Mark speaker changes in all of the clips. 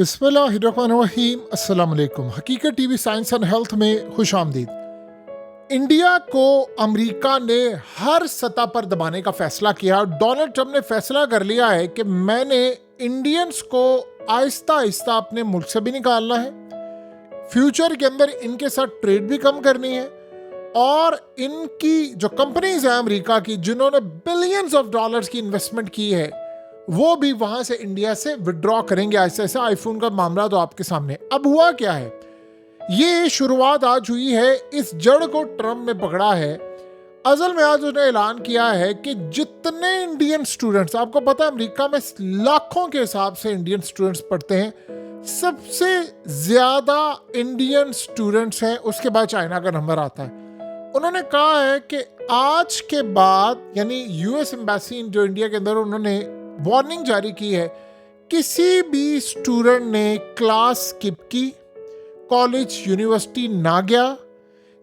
Speaker 1: बिस्मिल्लाहिर्रहमानिर्रहीम। अस्सलाम वालेकुम। हकीकत टीवी साइंस एंड हेल्थ में खुश आमदीद। इंडिया को अमेरिका ने हर सतह पर दबाने का फैसला किया। डोनाल्ड ट्रंप ने फैसला कर लिया है कि मैंने इंडियंस को आहिस्ता आहिस्ता अपने मुल्क से भी निकालना है, फ्यूचर के अंदर इनके साथ ट्रेड भी कम करनी है, और इनकी जो कंपनीज हैं अमेरिका की जिन्होंने बिलियंस ऑफ डॉलर्स की इन्वेस्टमेंट की है वो भी वहां से इंडिया से विड्रॉ करेंगे ऐसे ऐसे। आईफोन का मामला तो आपके सामने। अब हुआ क्या है, ये शुरुआत आज हुई है, इस जड़ को ट्रम्प ने पकड़ा है। असल में आज उसने ऐलान किया है कि जितने इंडियन स्टूडेंट्स, आपको पता है अमेरिका में लाखों के हिसाब से इंडियन स्टूडेंट्स पढ़ते हैं, सबसे ज्यादा इंडियन स्टूडेंट्स हैं, उसके बाद चाइना का नंबर आता है। उन्होंने कहा है कि आज के बाद, यानी यूएस एम्बेसी जो इंडिया के अंदर, उन्होंने वार्निंग जारी की है, किसी भी स्टूडेंट ने क्लास स्किप की, कॉलेज यूनिवर्सिटी ना गया,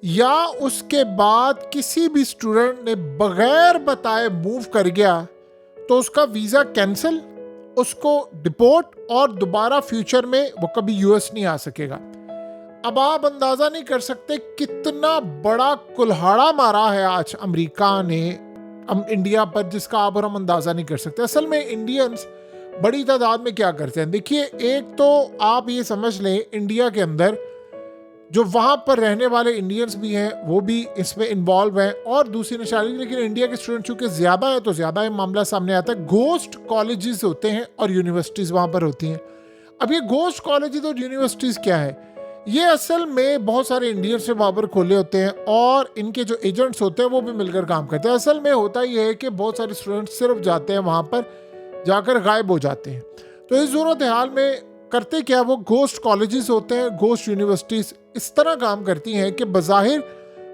Speaker 1: या उसके बाद किसी भी स्टूडेंट ने बगैर बताए मूव कर गया तो उसका वीज़ा कैंसिल, उसको डिपोर्ट, और दोबारा फ्यूचर में वो कभी यूएस नहीं आ सकेगा। अब आप अंदाजा नहीं कर सकते कितना बड़ा कुल्हाड़ा मारा है आज अमेरिका ने इंडिया पर, जिसका आप और हम अंदाजा नहीं कर सकते। असल में इंडियंस बड़ी तादाद में क्या करते हैं, देखिए, एक तो आप ये समझ लें इंडिया के अंदर जो वहाँ पर रहने वाले इंडियंस भी हैं वो भी इसमें इन्वॉल्व हैं, और दूसरी निशानी, लेकिन इंडिया के स्टूडेंट चूंकि ज़्यादा है तो ज़्यादा ही मामला सामने आता है। घोस्ट कॉलेजेस होते हैं और यूनिवर्सिटीज़ वहाँ पर होती हैं। अब ये घोस्ट कॉलेजेस और यूनिवर्सिटीज़ क्या है, ये असल में बहुत सारे इंडियंस से वहाँ पर खोले होते हैं, और इनके जो एजेंट्स होते हैं वो भी मिलकर काम करते हैं। असल में होता ये है कि बहुत सारे स्टूडेंट्स सिर्फ जाते हैं वहाँ पर, जाकर गायब हो जाते हैं। तो इस सूरत हाल में करते क्या, वो घोस्ट कॉलेजेस होते हैं, घोस्ट यूनिवर्सिटीज़ इस तरह काम करती हैं कि बज़ाहिर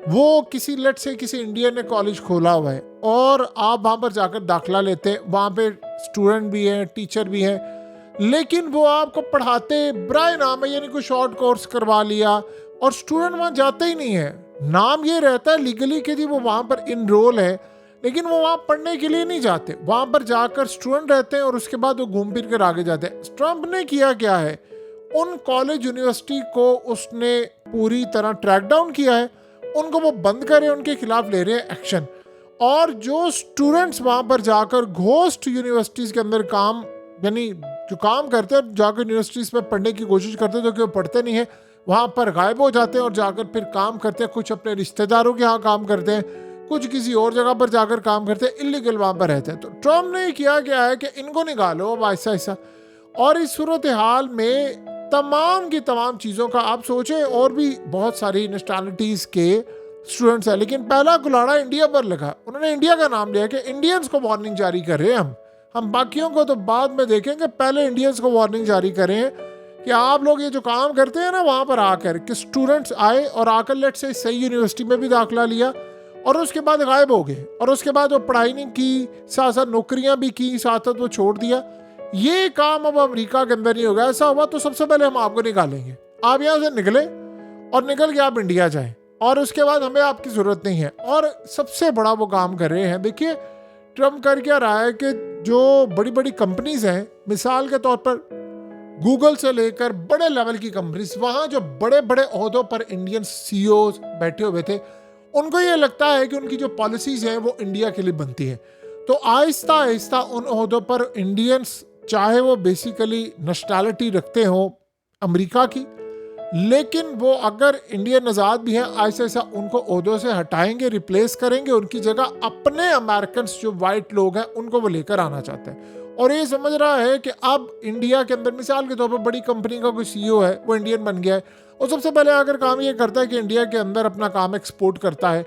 Speaker 1: वो किसी लट से किसी इंडियन ने कॉलेज खोला हुआ है और आप वहाँ पर जाकर दाखिला लेते हैं, वहाँ पर स्टूडेंट भी हैं, टीचर भी हैं, लेकिन वो आपको पढ़ाते ब्राय नाम है, यानी कोई शॉर्ट कोर्स करवा लिया, और स्टूडेंट वहाँ जाते ही नहीं है। नाम ये रहता है लीगली कि जी वो वहाँ पर इनरोल है, लेकिन वो वहाँ पढ़ने के लिए नहीं जाते, वहाँ पर जाकर स्टूडेंट रहते हैं और उसके बाद वो घूम फिर कर आगे जाते हैं। ट्रंप ने किया क्या है, उन कॉलेज यूनिवर्सिटी को उसने पूरी तरह ट्रैक डाउन किया है, उनको वो बंद करे, उनके खिलाफ ले रहे हैं एक्शन। और जो स्टूडेंट्स वहाँ पर जाकर घोस्ट यूनिवर्सिटीज़ के अंदर काम, यानी जो काम करते हैं, जाकर यूनिवर्सिटीज़ में पढ़ने की कोशिश करते हैं, जो कि वो पढ़ते नहीं है, वहाँ पर गायब हो जाते हैं और जाकर फिर काम करते हैं। कुछ अपने रिश्तेदारों के यहाँ काम करते हैं, कुछ किसी और जगह पर जाकर काम करते हैं, इलीगल वहाँ पर रहते हैं। तो ट्रम्प ने किया क्या है कि इनको निकालो अब ऐसा ऐसा, और इस सूरत हाल में तमाम की तमाम चीज़ों का आप सोचें, और भी बहुत सारी नेशनैलिटीज़ के स्टूडेंट्स हैं, लेकिन पहला गुलाड़ा इंडिया पर लगा। उन्होंने इंडिया का नाम लिया कि इंडियंस को वार्निंग जारी कर रहे हैं, हम बाकियों को तो बाद में देखेंगे, पहले इंडियंस को वार्निंग जारी करें कि आप लोग ये जो काम करते हैं ना वहाँ पर आकर, कि स्टूडेंट्स आए और आकर लेट से सही यूनिवर्सिटी में भी दाखिला लिया और उसके बाद गायब हो गए, और उसके बाद वो पढ़ाई नहीं की, साथ साथ नौकरियाँ भी की, साथ साथ वो छोड़ दिया। ये काम अब अमेरिका के अंदर नहीं होगा। ऐसा हुआ तो सबसे पहले हम आपको निकालेंगे, आप यहाँ से निकले और निकल के आप इंडिया जाएं, और उसके बाद हमें आपकी ज़रूरत नहीं है। और सबसे बड़ा वो काम कर रहे हैं, देखिए ट्रम्प कर क्या रहा है कि जो बड़ी बड़ी कंपनीज हैं, मिसाल के तौर पर गूगल से लेकर बड़े लेवल की कंपनीज, वहाँ जो बड़े बड़े ओहदों पर इंडियन सीईओज बैठे हुए थे, उनको ये लगता है कि उनकी जो पॉलिसीज हैं वो इंडिया के लिए बनती हैं। तो आहिस्ता आहिस्ता उन ओहदों पर इंडियंस, चाहे वो बेसिकली नेशनैलिटी रखते हो अमेरिका की, लेकिन वो अगर इंडियन आज़ाद भी हैं, ऐसा ऐसा उनको ओहदों से हटाएंगे, रिप्लेस करेंगे, उनकी जगह अपने अमेरिकन जो वाइट लोग हैं उनको वो लेकर आना चाहते हैं। और ये समझ रहा है कि अब इंडिया के अंदर मिसाल के तौर पर बड़ी कंपनी का कोई सीईओ है, वो इंडियन बन गया है, और सबसे पहले आकर काम ये करता है कि इंडिया के अंदर अपना काम एक्सपोर्ट करता है,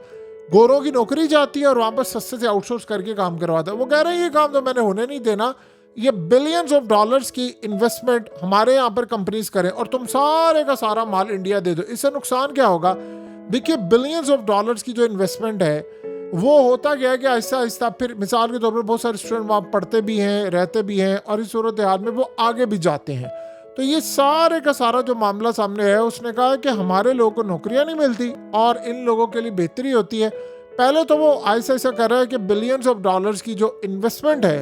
Speaker 1: गोरों की नौकरी जाती है और वहाँ पर सस्ते से आउटसोर्स करके काम करवाता है। वो कह रहे हैं ये काम तो मैंने होने नहीं देना, ये बिलियंस ऑफ डॉलर्स की इन्वेस्टमेंट हमारे यहाँ पर कंपनीज करें और तुम सारे का सारा माल इंडिया दे दो। इससे नुकसान क्या होगा, देखिए बिलियंस ऑफ डॉलर्स की जो इन्वेस्टमेंट है वो होता गया है कि आहिस्ता आहिस्ता फिर मिसाल के तौर पर बहुत सारे स्टूडेंट वहाँ पढ़ते भी हैं, रहते भी हैं, और इस सूरत हाल में वो आगे भी जाते हैं। तो ये सारे का सारा जो मामला सामने है, उसने कहा कि हमारे लोगों को नौकरियाँ नहीं मिलती और इन लोगों के लिए बेहतरी होती है। पहले तो वो ऐसा ऐसा कर रहा है कि बिलियंस ऑफ डॉलर्स की जो इन्वेस्टमेंट है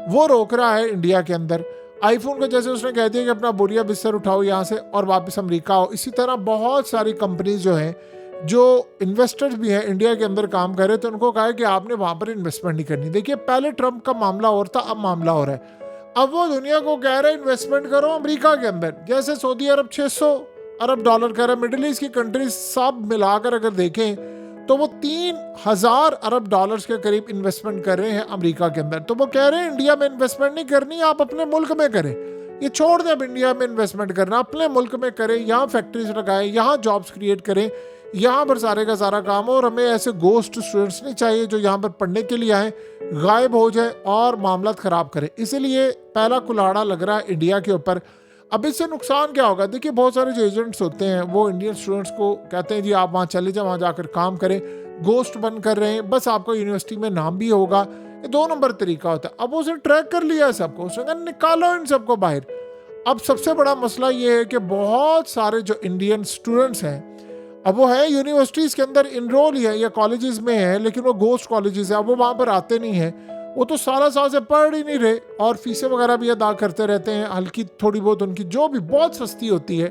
Speaker 1: वो रोक रहा है इंडिया के अंदर, आईफोन को जैसे उसने कह दिया कि अपना बोरिया बिस्तर उठाओ यहाँ से और वापस अमेरिका आओ, इसी तरह बहुत सारी कंपनीज जो हैं, जो इन्वेस्टर्स भी हैं इंडिया के अंदर काम कर रहे थे, उनको कहा है कि आपने वहाँ पर इन्वेस्टमेंट नहीं करनी। देखिए, पहले ट्रंप का मामला और था, अब मामला हो रहा है। अब वो दुनिया को कह रहे हैं इन्वेस्टमेंट करो अमेरिका के अंदर। जैसे सऊदी अरब 600 अरब डॉलर कह रहा है, मिडिल ईस्ट की कंट्रीज सब मिलाकर अगर देखें तो वो 3000 अरब डॉलर्स के करीब इन्वेस्टमेंट कर रहे हैं अमेरिका के अंदर। तो वो कह रहे हैं इंडिया में इन्वेस्टमेंट नहीं करनी, आप अपने मुल्क में करें, ये छोड़ दें अब इंडिया में इन्वेस्टमेंट करना, अपने मुल्क में करें, यहाँ फैक्ट्रीज लगाएं, यहाँ जॉब्स क्रिएट करें, यहाँ पर सारे का सारा काम हो। और हमें ऐसे गोस्ट स्टूडेंट्स नहीं चाहिए जो यहाँ पर पढ़ने के लिए आए, गायब हो जाए और मामला ख़राब करें। इसीलिए पहला कुल्हाड़ा लग रहा है इंडिया के ऊपर। अब इससे नुकसान क्या होगा? देखिए, बहुत सारे जो एजेंट्स होते हैं वो इंडियन स्टूडेंट्स को कहते हैं जी आप वहाँ चले जाओ, वहाँ जाकर काम करें, गोस्ट बन कर रहे हैं, बस आपको यूनिवर्सिटी में नाम भी होगा। ये 2 नंबर तरीका होता है। अब उसने ट्रैक कर लिया सबको, उसने कहा निकालो इन सबको बाहर। अब सबसे बड़ा मसला ये है कि बहुत सारे जो इंडियन स्टूडेंट्स हैं, अब वो है यूनिवर्सिटीज़ के अंदर इनरोल ही है या कॉलेजेस में है, लेकिन वो गोस्ट कॉलेजेस है, अब वो वहाँ पर आते नहीं हैं, वो तो साल से पढ़ ही नहीं रहे और फीसें वगैरह भी अदा करते रहते हैं, हल्की थोड़ी बहुत उनकी जो भी बहुत सस्ती होती है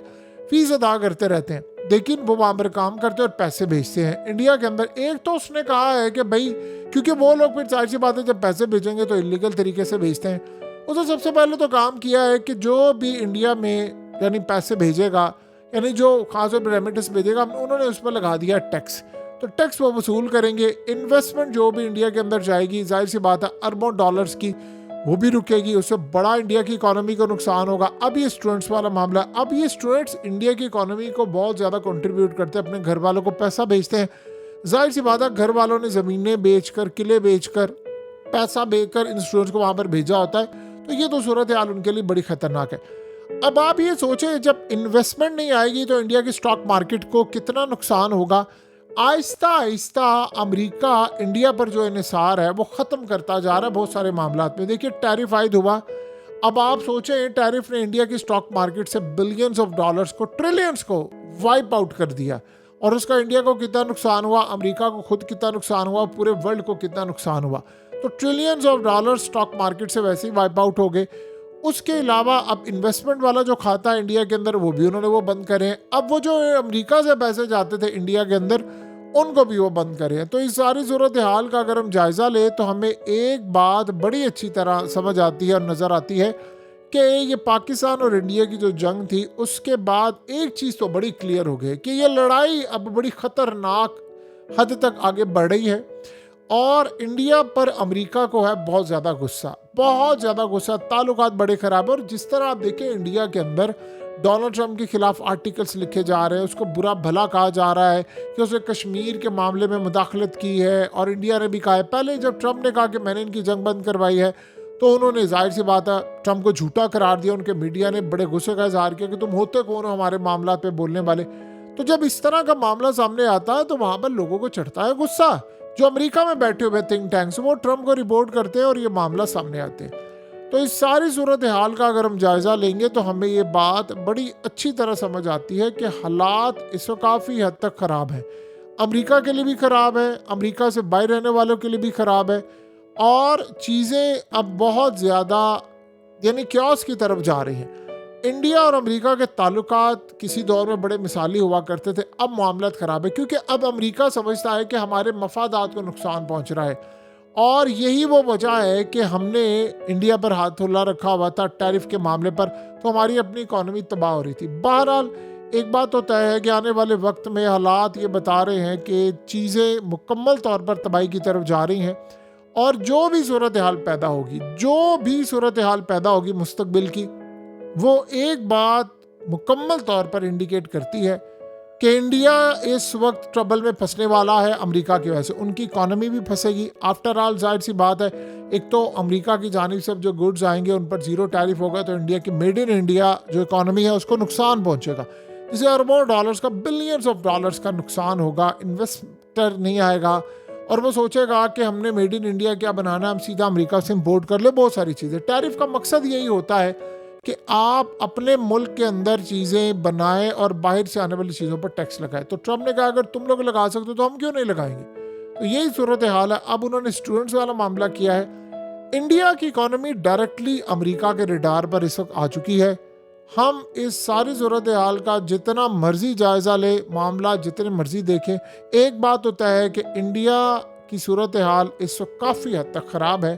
Speaker 1: फीस अदा करते रहते हैं, लेकिन वो वहाँ पर काम करते हैं और पैसे भेजते हैं इंडिया के अंदर। एक तो उसने कहा है कि भाई, क्योंकि वो लोग फिर जाहिर सी बात है जब पैसे भेजेंगे तो इलीगल तरीके से भेजते हैं, उसने सबसे पहले तो काम किया है कि जो भी इंडिया में यानी पैसे भेजेगा, यानी जो खास तौर पर रेमिटेंस भेजेगा, उन्होंने उस पर लगा दिया टैक्स। तो टैक्स वो वसूल करेंगे। इन्वेस्टमेंट जो भी इंडिया के अंदर जाएगी, जाहिर सी बात है अरबों डॉलर्स की, वो भी रुकेगी, उससे बड़ा इंडिया की इकोनॉमी को नुकसान होगा। अब ये स्टूडेंट्स वाला मामला, अब ये स्टूडेंट्स इंडिया की इकोनॉमी को बहुत ज़्यादा कंट्रीब्यूट करते हैं, अपने घर वालों को पैसा भेजते हैं। जाहिर सी बात है घर वालों ने ज़मीनें बेचकर, किले बेचकर, पैसा बेचकर इन स्टूडेंट्स को वहाँ पर भेजा होता है। तो ये तो सूरत हाल उनके लिए बड़ी ख़तरनाक है। अब आप ये सोचें, जब इन्वेस्टमेंट नहीं आएगी तो इंडिया की स्टॉक मार्केट को कितना नुकसान होगा। आहिस्ता आहिस्ता अमेरिका इंडिया पर जो इन्हिसार है वो ख़त्म करता जा रहा है बहुत सारे मामलात में। देखिए, टैरिफ आयद हुआ, अब आप सोचें टैरिफ ने इंडिया की स्टॉक मार्केट से बिलियंस ऑफ डॉलर्स को, ट्रिलियंस को वाइप आउट कर दिया। और उसका इंडिया को कितना नुकसान हुआ, अमेरिका को खुद कितना नुकसान हुआ, पूरे वर्ल्ड को कितना नुकसान हुआ। तो trillions of dollar stock market से वैसे ही वाइप आउट हो गए। उसके अलावा अब इन्वेस्टमेंट वाला जो खाता है इंडिया के अंदर, वो भी उन्होंने वो बंद करे। अब वो जो अमेरिका से पैसे जाते थे इंडिया के अंदर, उनको भी वो बंद करें। तो इस सारी सूरत हाल का अगर हम जायज़ा लें तो हमें एक बात बड़ी अच्छी तरह समझ आती है और नज़र आती है कि ये पाकिस्तान और इंडिया की जो जंग थी, उसके बाद एक चीज़ तो बड़ी क्लियर हो गई कि ये लड़ाई अब बड़ी ख़तरनाक हद तक आगे बढ़ रही है। और इंडिया पर अमेरिका को है बहुत ज़्यादा गुस्सा, बहुत ज़्यादा गुस्सा, ताल्लुकात बड़े ख़राब है। और जिस तरह आप देखें इंडिया के अंदर डोनाल्ड ट्रंप के खिलाफ आर्टिकल्स लिखे जा रहे हैं, उसको बुरा भला कहा जा रहा है कि उसने कश्मीर के मामले में मुदाखलत की है। और इंडिया ने भी कहा है, पहले जब ट्रंप ने कहा कि मैंने इनकी जंग बंद करवाई है, तो उन्होंने जाहिर सी बात है ट्रंप को झूठा करार दिया। उनके मीडिया ने बड़े गुस्से का इजहार किया कि तुम होते कौन हो हमारे मामला पे बोलने वाले। तो जब इस तरह का मामला सामने आता है तो वहाँ पर लोगों को चढ़ता है गुस्सा। जो अमेरिका में बैठे हुए थिंक टैंक्स, वो ट्रंप को रिपोर्ट करते हैं और ये मामला सामने आते हैं। तो इस सारी सूरत हाल का अगर हम जायज़ा लेंगे तो हमें ये बात बड़ी अच्छी तरह समझ आती है कि हालात इस वक्त काफ़ी हद तक ख़राब हैं। अमेरिका के लिए भी ख़राब है, अमेरिका से बाहर रहने वालों के लिए भी ख़राब है, और चीज़ें अब बहुत ज़्यादा यानी क्योस की तरफ जा रही हैं। इंडिया और अमेरिका के ताल्लुकात किसी दौर में बड़े मिसाली हुआ करते थे, अब मामलात ख़राब है क्योंकि अब अमेरिका समझता है कि हमारे मफादात को नुकसान पहुँच रहा है। और यही वो वजह है कि हमने इंडिया पर हाथ खुला रखा हुआ था टैरिफ के मामले पर, तो हमारी अपनी इकॉनमी तबाह हो रही थी। बहरहाल एक बात तो तय है कि आने वाले वक्त में हालात ये बता रहे हैं कि चीज़ें मुकम्मल तौर पर तबाही की तरफ जा रही हैं। और जो भी सूरत हाल पैदा होगी, जो भी सूरत हाल पैदा होगी मुस्तकबिल की, वो एक बात मुकम्मल तौर पर इंडिकेट करती है कि इंडिया इस वक्त ट्रबल में फंसने वाला है अमेरिका की वजह से। उनकी इकॉनमी भी फंसेगी। आफ्टर ऑल जाहिर सी बात है, एक तो अमेरिका की जानिब से जो गुड्स आएंगे उन पर जीरो टैरिफ होगा, तो इंडिया की मेड इन इंडिया जो इकॉनमी है उसको नुकसान पहुंचेगा, जिससे अरबों डॉलर्स का, बिलियंस ऑफ डॉलर्स का नुकसान होगा। इन्वेस्टर नहीं आएगा और वो सोचेगा कि हमने मेड इन इंडिया क्या बनाना, हम सीधा अमेरिका से इम्पोर्ट कर ले बहुत सारी चीज़ें। टैरिफ का मकसद यही होता है कि आप अपने मुल्क के अंदर चीज़ें बनाएं और बाहर से आने वाली चीज़ों पर टैक्स लगाएं। तो ट्रंप ने कहा अगर तुम लोग लगा सकते हो तो हम क्यों नहीं लगाएंगे। तो यही सूरत हाल है। अब उन्होंने स्टूडेंट्स वाला मामला किया है। इंडिया की इकोनॉमी डायरेक्टली अमेरिका के रडार पर इस वक्त आ चुकी है। हम इस सारी सूरत हाल का जितना मर्जी जायज़ा ले, मामला जितने मर्जी देखें, एक बात होता है कि इंडिया की सूरत हाल इस वक्त काफ़ी हद तक ख़राब है।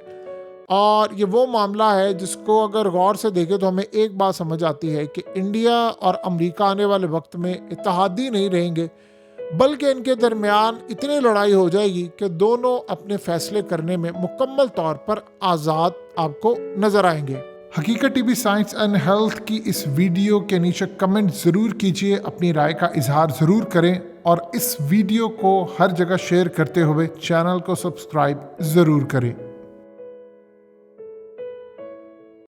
Speaker 1: और ये वो मामला है जिसको अगर गौर से देखें तो हमें एक बात समझ आती है कि इंडिया और अमेरिका आने वाले वक्त में इत्तेहादी नहीं रहेंगे, बल्कि इनके दरमियान इतनी लड़ाई हो जाएगी कि दोनों अपने फैसले करने में मुकम्मल तौर पर आज़ाद आपको नज़र आएंगे। हकीकत टीवी साइंस एंड हेल्थ की इस वीडियो के नीचे कमेंट ज़रूर कीजिए, अपनी राय का इजहार ज़रूर करें और इस वीडियो को हर जगह शेयर करते हुए चैनल को सब्सक्राइब ज़रूर करें।